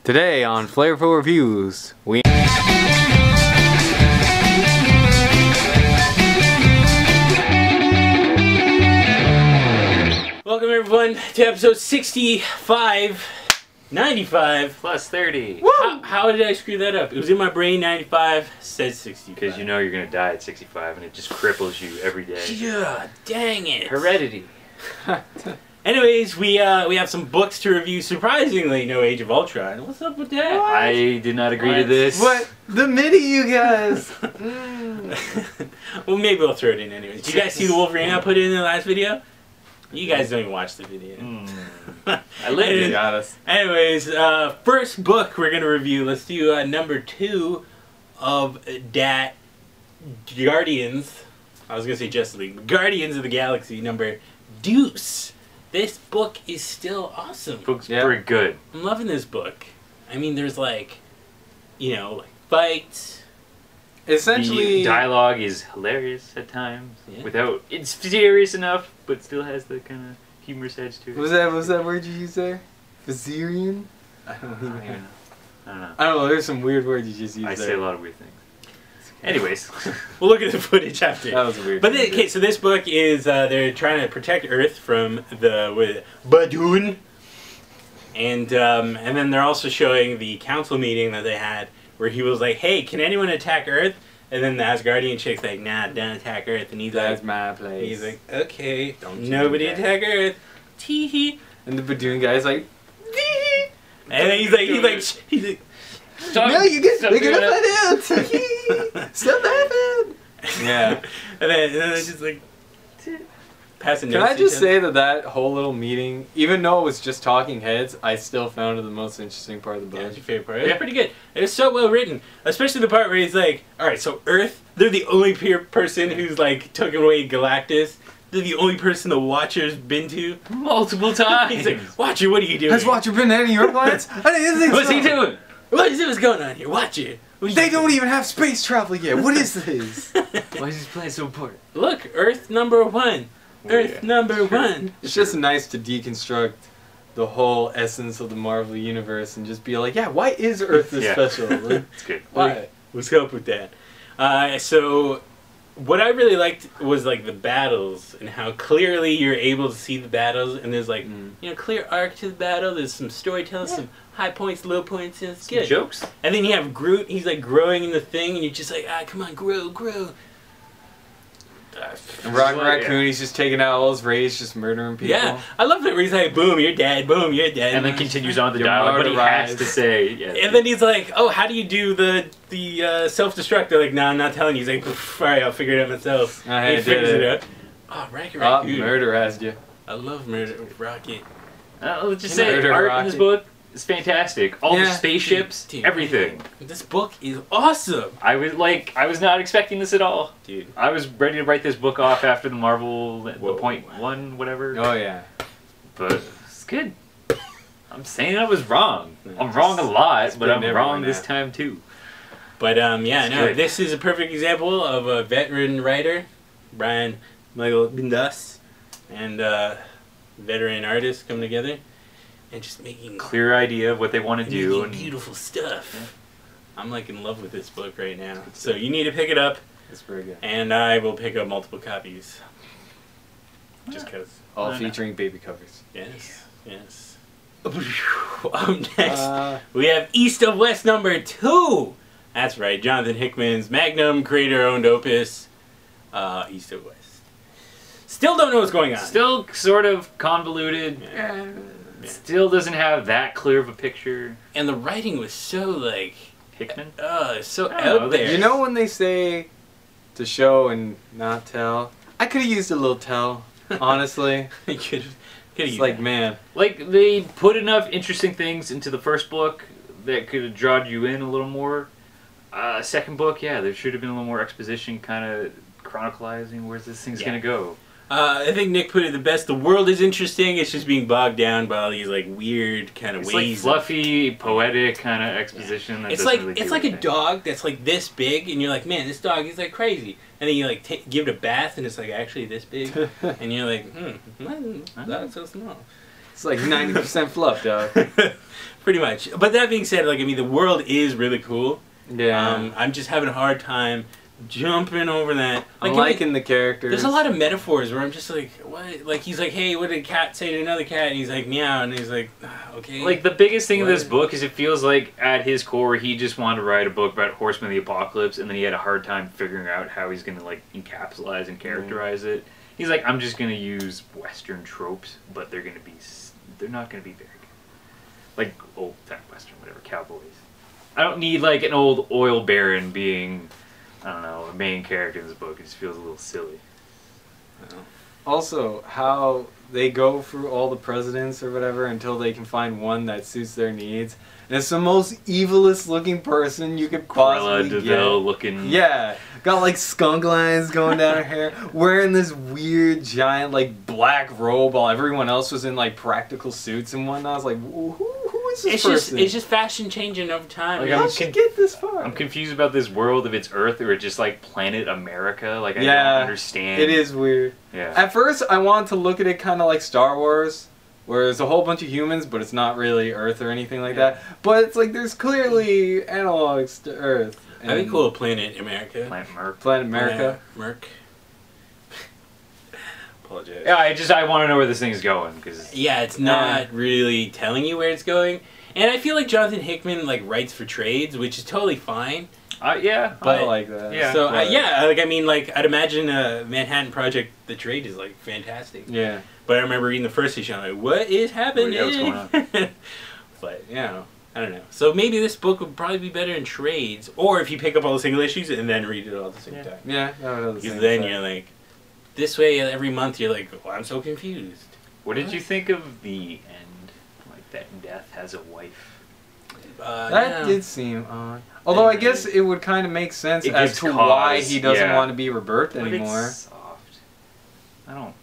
Today on Flavourful Reviews, we... Welcome everyone to episode 65, 95. Plus 30. How did I screw that up? It was in my brain, 95, said 65. Because you know you're going to die at 65 and it just cripples you every day. Yeah, dang it. Heredity. Anyways, we have some books to review. Surprisingly, no Age of Ultron. What's up with that? What? I did not agree to this. What? The MIDI, you guys! Well, maybe we'll throw it in anyways. Did you guys see the Wolverine I put in the last video? You guys don't even watch the video. I lived it. Got us. Anyways, first book we're going to review. Let's do number 2 of that Guardians. I was going to say Justice League. Guardians of the Galaxy, number Deuce. This book is still awesome. Book's pretty good. I'm loving this book. I mean, there's like, you know, like fights. Essentially... The dialogue is hilarious at times. Yeah. Without... It's serious enough, but still has the kind of humorous edge to it. What was that word you used there? Vizirian? I don't even know. I don't know. I don't know, there's some weird words you just used I there. say a lot of weird things. Anyways. We'll look at the footage after. That was a weird But thing. okay, so this book is they're trying to protect Earth from the Badoon, and then they're also showing the council meeting that they had where he was like, "Hey, can anyone attack Earth?" And then the Asgardian chick's like, "Nah, don't attack Earth." And he's That's like, my place. "He's like, okay, Don't you nobody do that." attack Earth." Tee-hee. And the Badoon guy's like... Tee-hee. And then he's like, No, you're Stop gonna doing find out! Stop laughing! Yeah. and then it's just like, passing Can notes I to just each other. say that whole little meeting, even though it was just talking heads, I still found it the most interesting part of the Yeah, book. that's your favorite part. It's pretty good. It's so well written, especially the part where he's like, "All right, so Earth, they're the only person who's like taken away Galactus. They're the only person the Watcher's been to Multiple times. He's like, Watcher, what are you doing? Has Watcher been to any of your planets? I didn't think What's so. he doing? What's going on here? Watcher. They don't even have space travel yet. What is this? Why is this planet so important? Look, Earth number 1. Earth Yeah, number sure. 1. It's just nice to deconstruct the whole essence of the Marvel universe and just be like, yeah, why is Earth this Yeah. special? Like, It's good. why? What's up with that? So, what I really liked was like the battles and how clearly you're able to see the battles, and there's like clear arc to the battle. There's some storytelling, some high points, low points, and it's good. Jokes? And then you have Groot. He's like growing in the thing, and you're just like, come on, grow. And Rocket Well, Raccoon, he's just taking out all his rage, just murdering people. Yeah, I love it where he's like, boom, you're dead, boom, you're dead. And then continues on the You're dialogue, but he has motorized. to say, yeah. And then he's like, oh, how do you do the self-destruct? They're like, no, I'm not telling you. He's like, alright, I'll figure it out myself. I He did figures it. it out. Oh, Rocket Oh, Raccoon. murderized you. I love Murder Rocket. Let's just You say, murder art in Rocket. this book is fantastic. All the Yeah. spaceships, Dude, everything. This book is awesome. I was not expecting this at all. Dude. I was ready to write this book off after the Marvel, the Whoa. .1, whatever. Oh, yeah. But it's good. I'm saying I was wrong. Yeah, I'm wrong a lot, but been I'm everyone wrong this at. time too. But yeah, It's no, good. this is a perfect example of a veteran writer, Brian Michael Bendis, and veteran artist coming together and just making Clear idea of what they want to do. making And beautiful stuff. I'm like in love with this book right now. So you need to pick it up, It's very good. and I will pick up multiple copies. Just cause. All Why not? featuring baby covers. Yes. Yes. Up next, we have East of West number 2. That's right, Jonathan Hickman's Magnum creator-owned opus, East of West. Still don't know what's going on. still sort of convoluted. Yeah. Still doesn't have that clear of a picture. And the writing was so like, Hickman? so I don't know, out there. You know when they say to show and not tell? I could have used a little tell, honestly. You could It's like, man. Like, they put enough interesting things into the first book that could have drawn you in a little more. Second book, yeah, there should have been a little more exposition, kind of chronicalizing where's this thing's gonna go. I think Nick put it the best. The world is interesting. It's just being bogged down by all these like weird kind of It's like ways. fluffy, poetic kind of exposition. That It's doesn't like really do it's like a anything. dog that's like this big, and you're like, man, this dog is like crazy. And then you like give it a bath, and it's like actually this big, and you're like, that's so small. It's like 90% fluff, dog. Pretty much. But that being said, like, I mean, the world is really cool. Yeah. I'm just having a hard time jumping over that. Like, I'm liking the characters. There's a lot of metaphors where I'm just like, what? Like, he's like, hey, what did a cat say to another cat? And he's like, meow. And he's like, okay. Like, the biggest thing of What? this book is it feels like, at his core, he just wanted to write a book about Horsemen of the Apocalypse, and then he had a hard time figuring out how he's going to, like, encapsulize and characterize it. He's like, I'm just going to use Western tropes, but they're not going to be very good. Like, old-time Western, whatever, cowboys. I don't need, like, an old oil baron being, I don't know, a main character in this book. It just feels a little silly. Also, how they go through all the presidents or whatever until they can find one that suits their needs. And it's the most evilest looking person you could possibly Cruella de get. Vil looking. Yeah. Got like skunk lines going down her hair. Wearing this weird giant like black robe while everyone else was in like practical suits and whatnot. I was like, who is this person? It's just fashion changing over time. Like, How'd she get this far? I'm confused about this world, if it's Earth or just like planet America. Like, I Yeah, don't understand. It is weird. Yeah. At first, I wanted to look at it kind of like Star Wars, where there's a whole bunch of humans, but it's not really Earth or anything like that. But it's like there's clearly analogs to Earth. That'd be cool, Planet America. Planet America. Merc. Apologize. Yeah, I want to know where this thing's going, because Yeah, it's not really telling you where it's going. And I feel like Jonathan Hickman like writes for trades, which is totally fine. yeah, But I like that. Yeah. So like I mean, like I'd imagine Manhattan Project, the trade is like fantastic. Yeah. But I remember reading the first issue, I'm like, what is happening? Yeah, what's going on? But you know, I don't know. So maybe this book would probably be better in trades, or if you pick up all the single issues and then read it all at the same time. Yeah. That would have the Because same then effect. you're like, this way every month you're like, oh, I'm so confused. What did you think of the end? Like, that Death has a wife. That did seem odd. Although I guess it would kind of make sense It as gives to cause, why he doesn't yeah. want to be rebirthed But anymore. it's soft. I don't.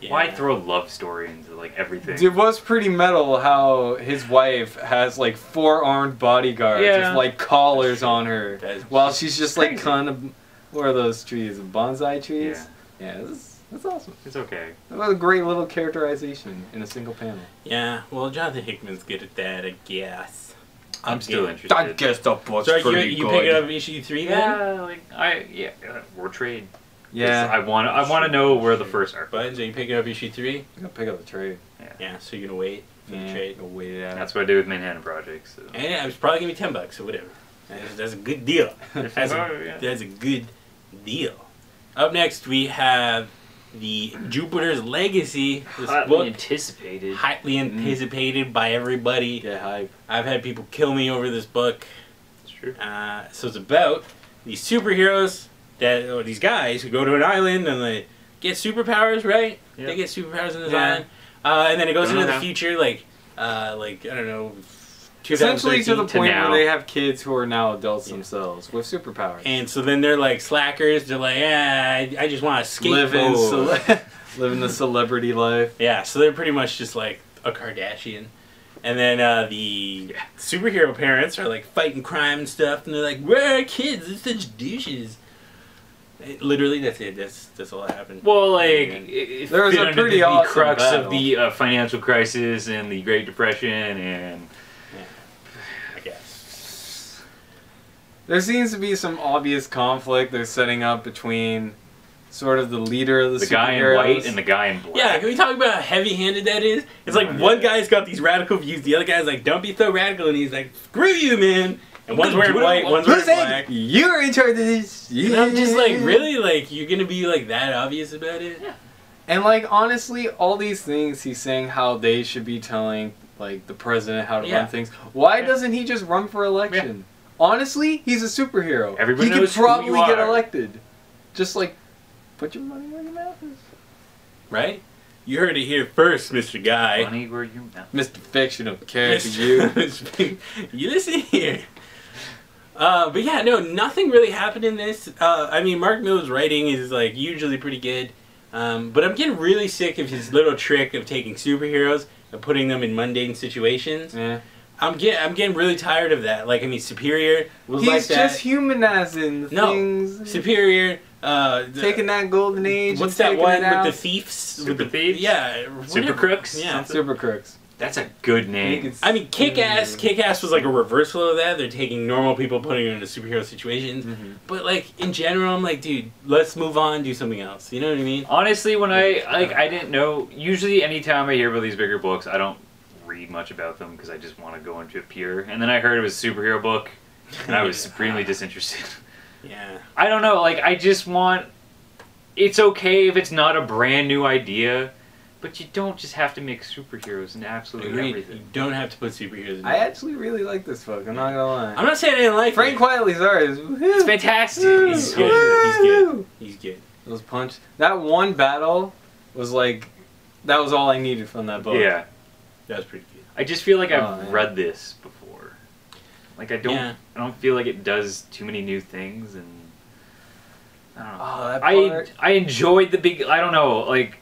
Yeah. Why throw a love story into like everything? It was pretty metal how his wife has like 4 armed bodyguards Yeah. with like collars on her That's while she's just like crazy. kind of, what are those trees? Bonsai trees? Yeah. Yeah, that's awesome. It's okay. That was a great little characterization in a single panel. Yeah, well, Jonathan Hickman's good at that, I guess. I'm still interested. I guess the book's So pretty you good. pick it up issue 3 then? Yeah, or trade. 'Cause Yeah, I want to know where the first arc. But so you pick it up issue 3? I'm gonna pick up the trade. Yeah, so you're gonna wait for the trade. Go wait it out. That's what I did with Manhattan Project. So. And it's probably gonna be $10, so whatever. That's a good deal. That's a good deal. Up next we have the Jupiter's Legacy. This Hotly book, anticipated. highly anticipated by everybody. Get hype. I've had people kill me over this book. It's true. So it's about these superheroes or these guys who go to an island and they get superpowers, right? Yep. They get superpowers in this Yeah. island, and then it goes Don't into know the now. future, like I don't know, Essentially to the 2013. point now. where they have kids who are now adults themselves with superpowers. And so then they're like slackers. They're like, I just want to skateboard. Living the celebrity life. Yeah, so they're pretty much just like a Kardashian. And then the superhero parents are like fighting crime and stuff, and they're like, "Where are kids? They're such douches." Literally, that's it. That's all that happened. Well, like There there was a pretty awesome crux battle. of the financial crisis and the Great Depression, and I guess. There seems to be some obvious conflict they're setting up between sort of the leader of the guy in superheroes. white and the guy in black. Yeah, can we talk about how heavy-handed that is? It's like one guy's got these radical views, the other guy's like, "Don't be so radical," and he's like, "Screw you, man." And one's wearing white, one's wearing Who said black. you're in charge of this? And I'm just like, really? Like, you're gonna be like that obvious about it? Yeah. And like honestly, all these things he's saying how they should be telling like the president how to run things. Why doesn't he just run for election? Honestly, he's a superhero. Everybody he could knows who probably you get are. elected. Just like put your money where your mouth is. Right? You heard it here first, Mr. Guy. Money where you mouth. Mr. Fictional character, you. You listen here. But yeah, no, nothing really happened in this. I mean, Mark Millar's writing is like usually pretty good. But I'm getting really sick of his little trick of taking superheroes and putting them in mundane situations. Yeah. I'm getting really tired of that. Like, I mean, Superior was He's like that. just humanizing things. Superior. Taking that golden age. What's and that taking one it out. with the thieves? Super thieves? Yeah. Super crooks? Yeah. Super crooks. That's a good name. I mean, Kick-Ass was like a reversal of that. They're taking normal people, putting them into superhero situations. But like in general, I'm like, dude, let's move on, do something else. You know what I mean? Honestly, when I didn't know. Usually, anytime I hear about these bigger books, I don't read much about them because I just want to go into it pure. And then I heard it was a superhero book, and I was supremely disinterested. Yeah. I don't know. Like, I just want. It's okay if it's not a brand new idea. But you don't just have to make superheroes and absolutely everything. You don't have to put superheroes in I actually really like this book. I'm not gonna lie. I'm not saying I didn't like Frank it. Quietly Sorry is It's fantastic. He's good. He's good. Those punch. That one battle was like, that was all I needed from that book. Yeah. That was pretty good. I just feel like I've read this before. Like I don't feel like it does too many new things, and I don't know. Oh, that part. I enjoyed the big. I don't know. Like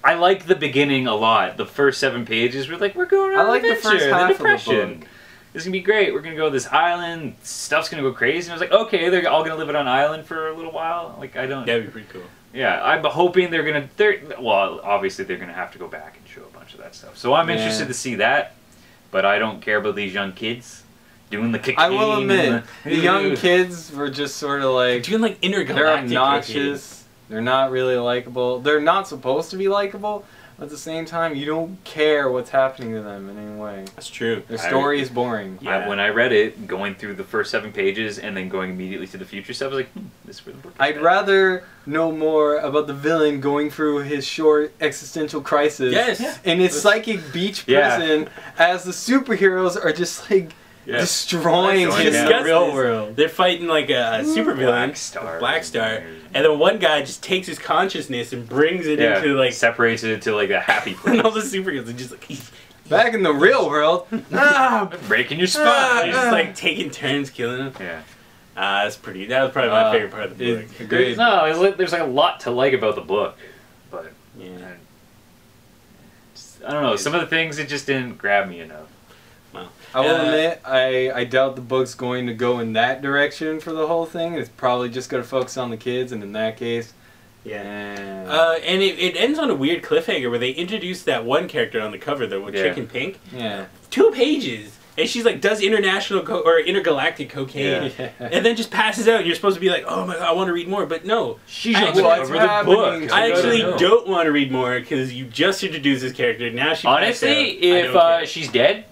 I like the beginning a lot. The first 7 pages were like, we're going on I like an the first adventure, half depression. of the book. This is gonna be great. We're gonna go to this island. Stuff's gonna go crazy. And I was like, okay, they're all gonna live on an island for a little while. Like I don't. That'd be pretty cool. Yeah, I'm hoping they're gonna. Well, obviously they're gonna have to go back and show a bunch of that stuff. So I'm interested to see that. But I don't care about these young kids doing the cocaine. I will admit, the young kids were just sort of like doing like intergalactic. They're obnoxious. They're not really likable. They're not supposed to be likable. But at the same time, you don't care what's happening to them in any way. That's true. Their story is boring. Yeah. When I read it, going through the first 7 pages and then going immediately to the future stuff, I was like, this is where the book is I'd at. rather know more about the villain going through his short existential crisis in his psychic beach prison as the superheroes are just like destroying him in the real world. They're fighting like a supervillain, Black Star, and then one guy just takes his consciousness and brings it into like separates it to like a happy place. And all the superheroes are just like back in the real world, breaking your spine. He's just like taking turns killing him. Yeah. That's pretty. That was probably my favorite part of the book. Agreed. No, there's like a lot to like about the book, but I don't know. Some of the things it just didn't grab me enough. Well, I will admit, I doubt the book's going to go in that direction for the whole thing. It's probably just going to focus on the kids, and in that case, and it ends on a weird cliffhanger where they introduce that one character on the cover, the chick in pink. Yeah. 2 pages. And she's like, does international or intergalactic cocaine, and then just passes out. And you're supposed to be like, oh my god, I want to read more, but no. She's on the cover of the book. I actually don't want to read more because you just introduced this character. Now she honestly, if she's dead,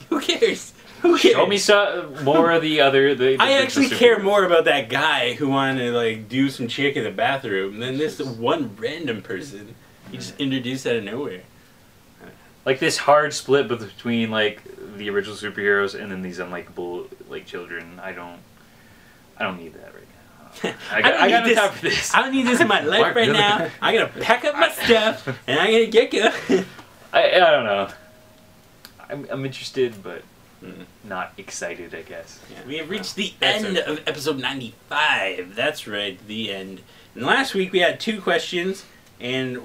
who cares? Who cares? Show me more of the other. I actually care more about that guy who wanted to like do some chick in the bathroom than this one random person. He just introduced out of nowhere. Like this hard split between like the original superheroes and then these unlikable like children. I don't need that right now. I got no time for this. I don't need this in my life right now. I'm gonna pack up my stuff and I'm gonna get going. I don't know. I'm interested, but not excited, I guess. Yeah. We have reached the end of episode 95. That's right, the end. And last week we had 2 questions, and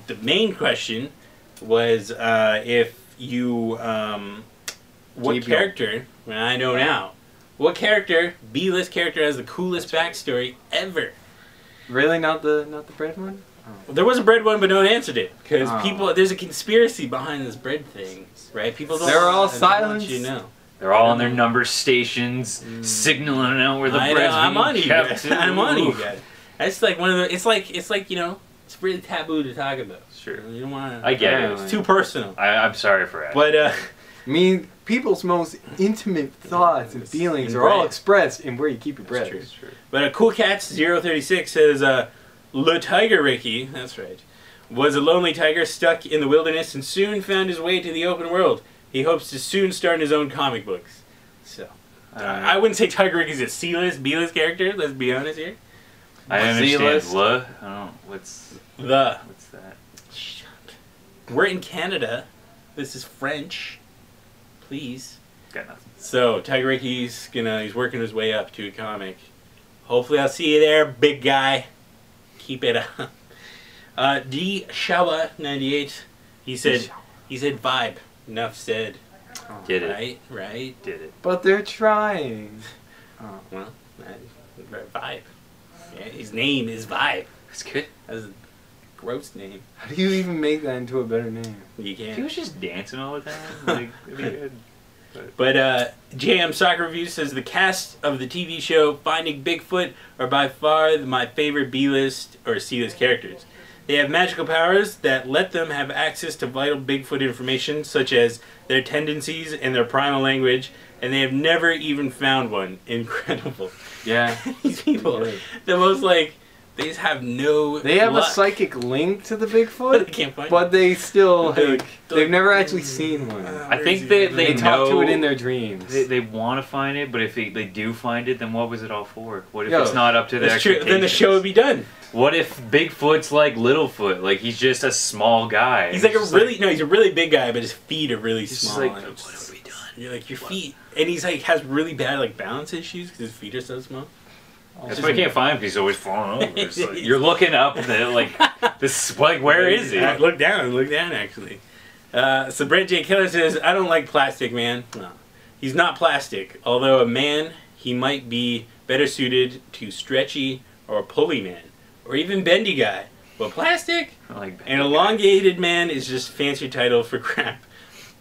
the main question was if you what character? Well, I know now. What character, B-list character, has the coolest backstory ever? Really, not the bread one? Oh. There was a bread one, but no one answered it because people. There's a conspiracy behind this bread thing, right? People don't. They're all silent. You know. They're all on their number stations, signaling out where the bread's being I'm on you kept. guys. I'm on you guys. That's like one of the. It's like you know. It's really taboo to talk about. Sure. You don't want to. I get it. It's too personal. I'm sorry for that. But I mean, people's most intimate thoughts and feelings are all expressed in where you keep your bread. That's true. But a Cool Cats 036 says, Le Tiger Ricky, that's right, was a lonely tiger stuck in the wilderness and soon found his way to the open world. He hopes to soon start his own comic books. So, I wouldn't say Tiger Ricky's a C-list, B-list character. Let's be honest here. I understand. I don't know. What's that? We're in Canada. This is French. Please. Got nothing. So Tiger Ricky's he's working his way up to a comic. Hopefully I'll see you there, big guy. Keep it up. D Shawa 98. He said vibe. Enough said. Did it. Right. Did it. But they're trying. Oh well, vibe. Yeah, his name is Vibe. That's good. gross name. How do you even make that into a better name? You can't. He was just dancing all the time. Like, it'd be good. But JM Soccer Review says the cast of the TV show Finding Bigfoot are by far my favorite B-list or C-list characters. They have magical powers that let them have access to vital Bigfoot information, such as their tendencies and their primal language, and they have never even found one. Incredible. Yeah. These people, the most like, they just have no They have luck. a psychic link to the Bigfoot, They can't find but they still, They're- they've never actually seen one. I think they talk to know it in their dreams. They want to find it, but if they do find it, then what was it all for? What if Yo, it's not up to their That's true. expectations? Then the show would be done. What if Bigfoot's like Littlefoot? Like, he's just a small guy. He's like a just really no, he's a really big guy, but his feet are really He's small. like, and what it's have just- we done? You're like your feet, and he's like has really bad like balance issues because his feet are so small. That's why I can't find him, because he's always falling over. It's like, you're looking up, and then, like, this, like, where is he? Look down, actually. So Brent J. Keller says, I don't like plastic, man. No. He's not plastic. Although a man, he might be better suited to stretchy or pulley man. Or even bendy guy. But plastic? Like, An elongated man is just fancy title for crap.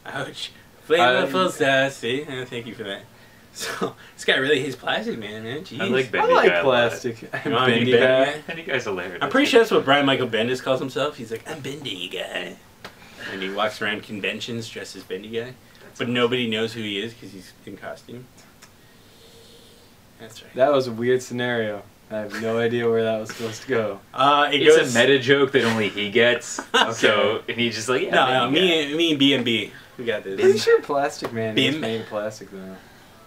Ouch. Flavorful sauce. See? Thank you for that. So, this guy really hates plastic, man. Jeez. I like I bendy like guy plastic. You wanna be Bendy bendy guy. guy? Bendy guy's hilarious. I'm pretty sure that's what Brian Michael Bendis calls himself. He's like, I'm bendy guy. And he walks around conventions dressed as bendy guy. But nobody knows who he is because he's in costume. That's right. That was a weird scenario. I have no idea where that was supposed to go. It's a meta joke that only he gets. Okay. So, and he's just like, yeah, No, bendy guy. me and B&B. We got this. Pretty sure Plastic Man is Bim. made of plastic though.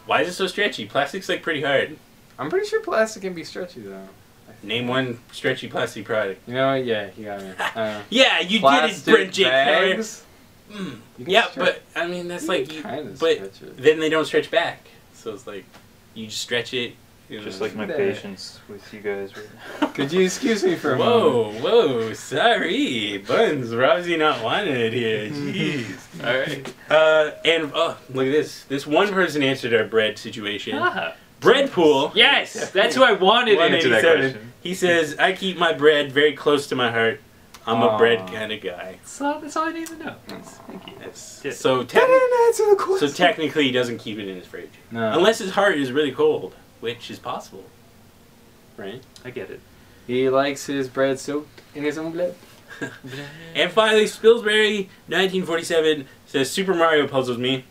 Why is it so stretchy? Plastic's like pretty hard. I'm pretty sure plastic can be stretchy though. Name one stretchy plastic product. You know what? Yeah, you got me. Yeah, you Plastic did it, Brent J. Keller. bags. Mm. You can Yeah, stretch- but I mean that's you like, can kinda but stretch it. then they don't stretch back. So it's like you just stretch it. You know. Just like my Yeah. patience with you guys right now. Could you excuse me for a moment? Whoa, sorry, Buns. We're obviously not wanted here. Jeez. All right. And oh, look at this. This one person answered our bread situation. Ah. Breadpool. Yes, that's who I wanted to answer that 187. question. He says, I keep my bread very close to my heart. I'm a Aw. bread kind of guy. So that's all I need to know. Thank you. Yes. Yeah. So, That didn't answer the question. so technically he doesn't keep it in his fridge. No. Unless his heart is really cold, which is possible. Right? I get it. He likes his bread soaked in his own blood. And finally, Spilsbury, 1947, says Super Mario puzzles me.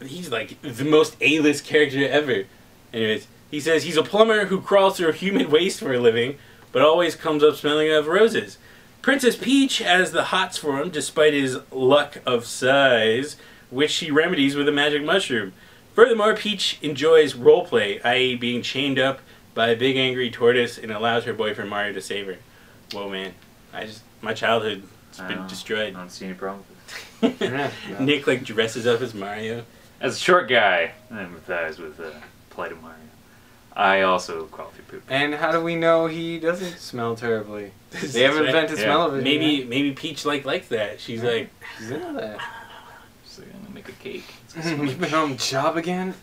He's like the most A-list character ever. Anyways, he says he's a plumber who crawls through human waste for a living, but always comes up smelling of roses. Princess Peach has the hots for him despite his luck of size, which she remedies with a magic mushroom. Furthermore, Peach enjoys roleplay, i.e. being chained up by a big angry tortoise and allows her boyfriend Mario to save her. Whoa, man. My childhood's been destroyed. I don't see any problem with it. Yeah, no. Nick like dresses up as Mario. As a short guy, I empathize with the plight of Mario. I also crawl through poop. And how do we know he doesn't smell terribly? That's They haven't right. invented Yeah. smell of it. Maybe Peach likes that. She's like, She's into that. So I'm gonna make a cake. You've been on the job again?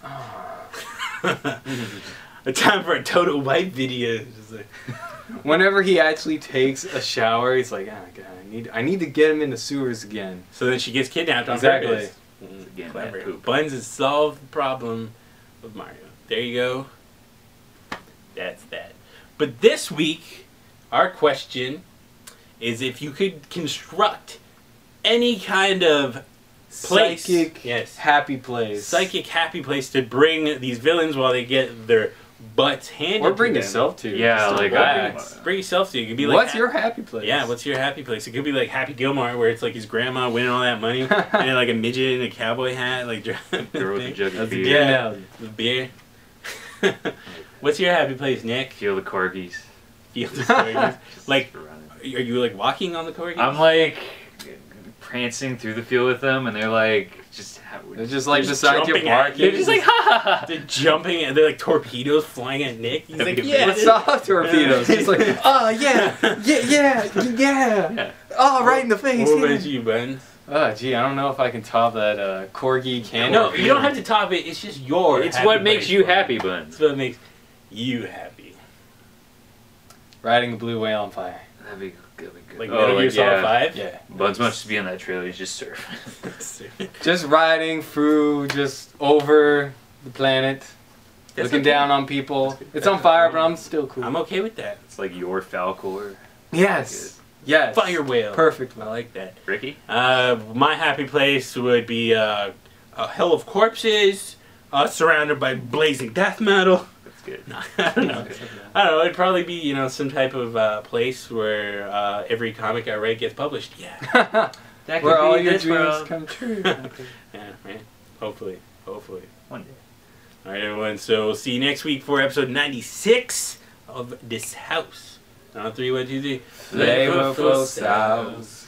a time for a total wipe video. Just like, Whenever he actually takes a shower, he's like, oh god, I need to get him in the sewers again. so then she gets kidnapped on Exactly. purpose. Again, Clever. that poop. Buns has solved the problem of Mario. There you go. That's that. But this week, our question is if you could construct any kind of place, Psychic yes, happy place. psychic happy place to bring these villains while they get their butts handed Or bring to them. yourself to. Yeah, Just to like, relax. Bring yourself to. It could be like What's your happy place? Yeah, what's your happy place? It could be like Happy Gilmore, where it's like his grandma winning all that money, and then like a midget in a cowboy hat, like driving Girl with a jug of That's a beer. good Yeah. analogy. the beer. What's your happy place, Nick? Feel the corgis. Feel the stories. Like, Running. are you like walking on the corgi? I'm like prancing through the field with them, and they're like They're just like They're just beside you jumping at barking. they're just like ha ha ha. They're jumping and they're like torpedoes flying at Nick. He's like, yeah. What's up, torpedoes? He's like, oh yeah, yeah. Yeah. Oh, right in the face. What Yeah. about you, Buns? Oh, gee, I don't know if I can top that corgi cannon. No, you don't have to top it. It's just your. It's happy what makes place you for it. happy, Buns. It's what makes you happy. Riding a blue whale on fire. That'd be Like Metal Gear Solid 5? Yeah. Bugs wants to be on that trailer. He's just surfing. Just riding through, just over the planet. Looking down on people. It's on fire, but I'm still cool. I'm okay with that. It's like your Falcor. Yes. Yes. Fire whale. Perfect. I like that. Ricky? My happy place would be a hell of corpses, surrounded by blazing death metal. That's good. No, I don't know. I don't know. It'd probably be, you know, some type of place where every comic I write gets published. Yeah. That could where all your dreams come true. Yeah, right. Hopefully. One day. All right, everyone. So we'll see you next week for episode 96 of This House. On 3, 1, 2, 3. Flavourful Sounds.